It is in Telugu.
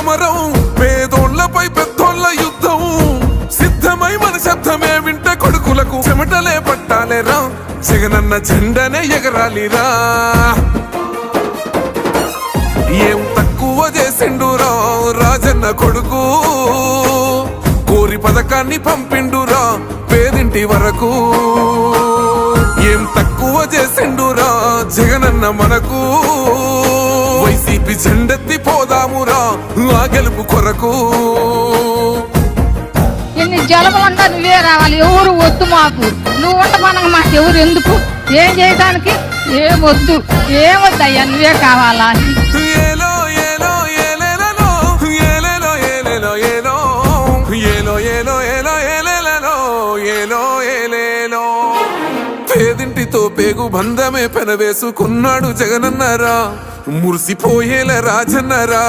సమరం, పేదోళ్లపై పెద్దోళ్ల యుద్ధం. సిద్ధమై మన శబ్దమే వింటే కొడుకులకు చెమటలే పట్టాలేరా, జగనన్న జెండనే ఎగరాలిరా. ఏం తక్కువ చేసిండురా రాజన్న కొడుకు, కోరి పథకాన్ని పంపిండురా పేదింటి వరకు. ఏం తక్కువ చేసిండురా జగనన్న మనకు, వైసీపీ జెండెత్తి పోదామురా ఆ గెలుపు కొరకు. ఎన్ని జలములంతా నువ్వే రావాలి, ఎవరు వద్దు మాకు. నువ్వు ఉండమనగా మాకు ఎవరు ఎందుకు, ఏం చేయడానికి ఏమొద్దు, ఏమొద్దయ్యా నువ్వే కావాలా. ఏలో ఏలో ఏలేలో ఏలేలో ఏలేలో ఏలో ఏలో ఏలో ఏలో ఏలేలో ఏలో ఏలేలో. పేదింటితో పేగు బంధమే పెనవేసుకున్నాడు జగనన్నరా, మురిసిపోయేల రాజన్నరా.